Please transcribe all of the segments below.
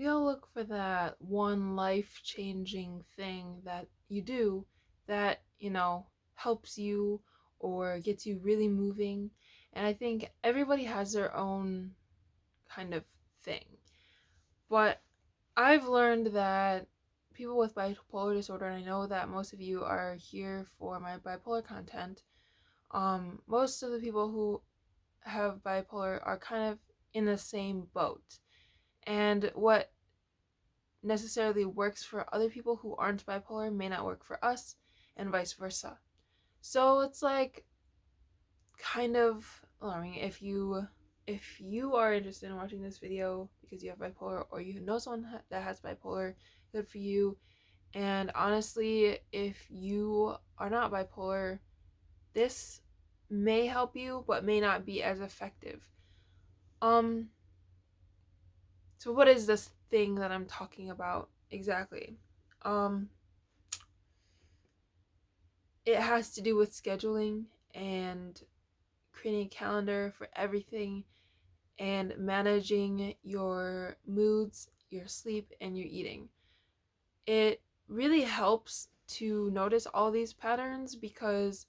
We all look for that one life-changing thing that you do that, helps you or gets you really moving. And I think everybody has their own kind of thing. But I've learned that people with bipolar disorder, and I know that most of you are here for my bipolar content, most of the people who have bipolar are kind of in the same boat. And what necessarily works for other people who aren't bipolar may not work for us, and vice versa. So it's like kind of alarming. If you are interested in watching this video because you have bipolar or you know someone that has bipolar, good for you. And honestly, if you are not bipolar, this may help you but may not be as effective. Um so what is this thing that I'm talking about exactly? Um it has to do with scheduling and creating a calendar for everything and managing your moods, your sleep, and your eating. It really helps to notice all these patterns because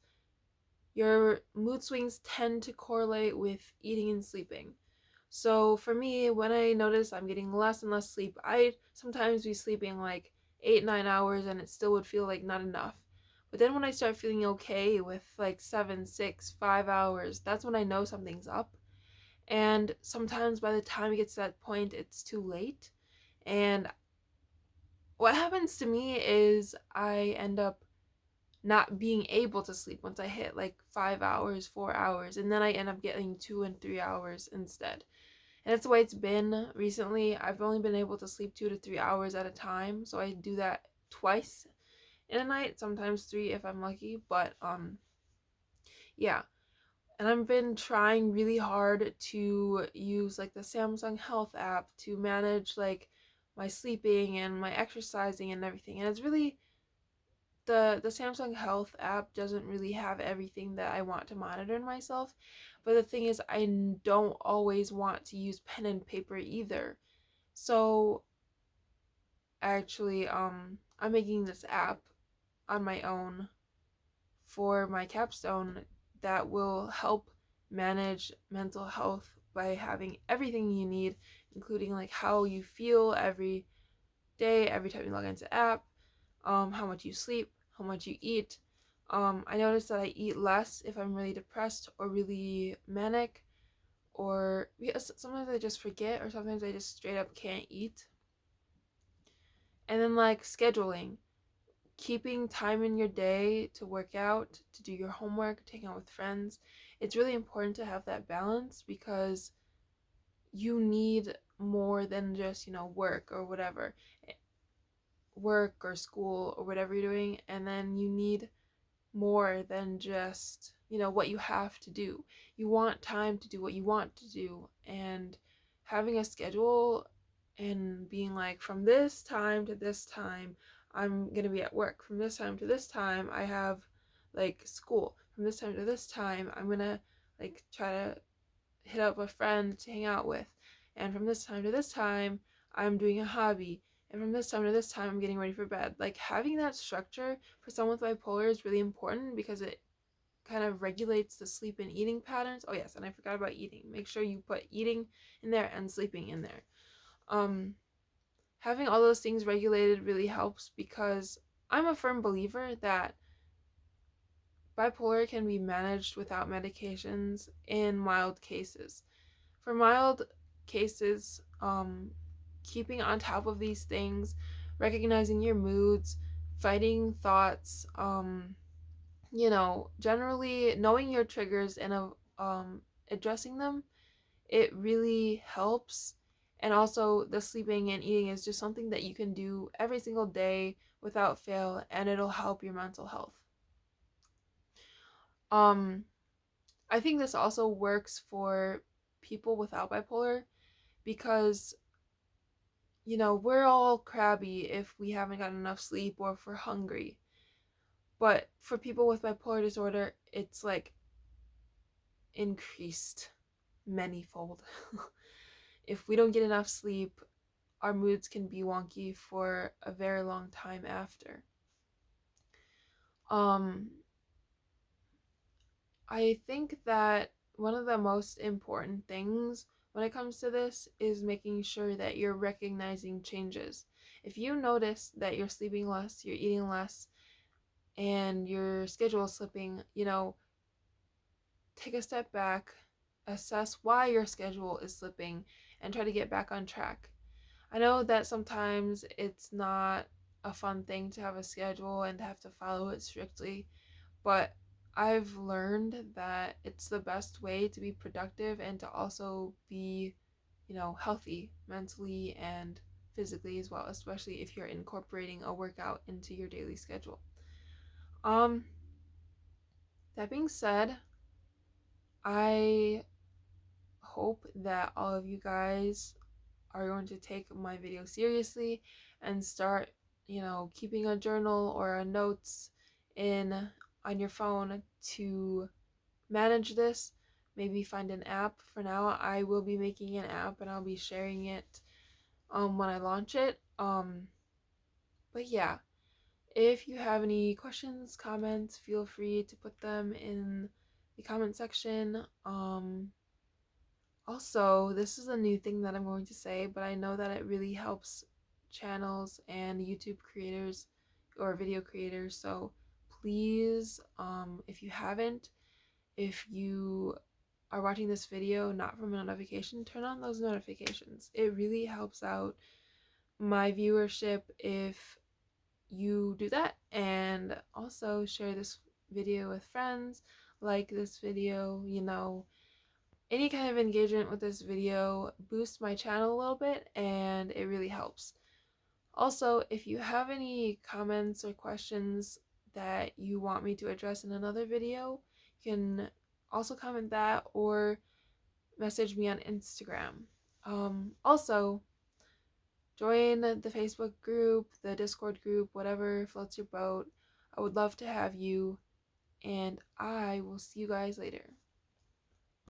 your mood swings tend to correlate with eating and sleeping. So for me, when I notice I'm getting less and less sleep, I'd sometimes be sleeping like 8, 9 hours and it still would feel like not enough. But then when I start feeling okay with like 7, 6, 5 hours, that's when I know something's up. And sometimes by the time it gets to that point, it's too late. And what happens to me is I end up not being able to sleep once I hit like 5 hours, 4 hours, and then I end up getting 2 and 3 hours instead. And that's the way it's been recently. I've only been able to sleep 2 to 3 hours at a time, so I do that twice in a night, sometimes three if I'm lucky. But yeah. And I've been trying really hard to use like the Samsung Health app to manage like my sleeping and my exercising and everything. And it's really the Samsung Health app doesn't really have everything that I want to monitor in myself. But the thing is, I don't always want to use pen and paper either. So actually, I'm making this app on my own for my capstone that will help manage mental health by having everything you need, including like how you feel every day, every time you log into the app, how much you sleep, how much you eat. I notice that I eat less if I'm really depressed or really manic, or because sometimes I just forget, or sometimes I just straight up can't eat. And then like scheduling, keeping time in your day to work out, to do your homework, to hang out with friends. It's really important to have that balance because you need more than just, work or whatever. Work or school or whatever you're doing, and then you need more than just, what you have to do. You want time to do what you want to do, and having a schedule and being like, from this time to this time I'm going to be at work. From this time to this time I have like school. From this time to this time I'm going to like try to hit up a friend to hang out with. And from this time to this time I'm doing a hobby. And from this time to this time I'm getting ready for bed. Like having that structure for someone with bipolar is really important because it kind of regulates the sleep and eating patterns. Oh yes, and I forgot about eating. Make sure you put eating in there and sleeping in there. Um Having all those things regulated really helps because I'm a firm believer that bipolar can be managed without medications in mild cases. For mild cases, keeping on top of these things, recognizing your moods, fighting thoughts, generally knowing your triggers and addressing them, it really helps. And also, the sleeping and eating is just something that you can do every single day without fail, and it'll help your mental health. Um, I think this also works for people without bipolar because we're all crabby if we haven't gotten enough sleep or if we're hungry. But for people with bipolar disorder, it's like increased manyfold. If we don't get enough sleep, our moods can be wonky for a very long time after. Um, I think that one of the most important things when it comes to this is making sure that you're recognizing changes. If you notice that you're sleeping less, you're eating less, and your schedule is slipping, take a step back, assess why your schedule is slipping, and try to get back on track. I know that sometimes it's not a fun thing to have a schedule and to have to follow it strictly, but I've learned that it's the best way to be productive and to also be, healthy mentally and physically as well, especially if you're incorporating a workout into your daily schedule. Um, that being said, I hope that all of you guys are going to take my video seriously and start, keeping a journal or a notes in on your phone to manage this. Maybe find an app. For now, I will be making an app and I'll be sharing it when I launch it. But yeah, if you have any questions, comments, feel free to put them in the comment section. Also, this is a new thing that I'm going to say, but I know that it really helps channels and YouTube creators or video creators. So please, if you haven't, if you are watching this video not from a notification, turn on those notifications. It really helps out my viewership if you do that. And also share this video with friends, like this video, any kind of engagement with this video boosts my channel a little bit and it really helps. Also, if you have any comments or questions that you want me to address in another video, you can also comment that or message me on Instagram. Also, join the Facebook group, the Discord group, whatever floats your boat. I would love to have you, and I will see you guys later.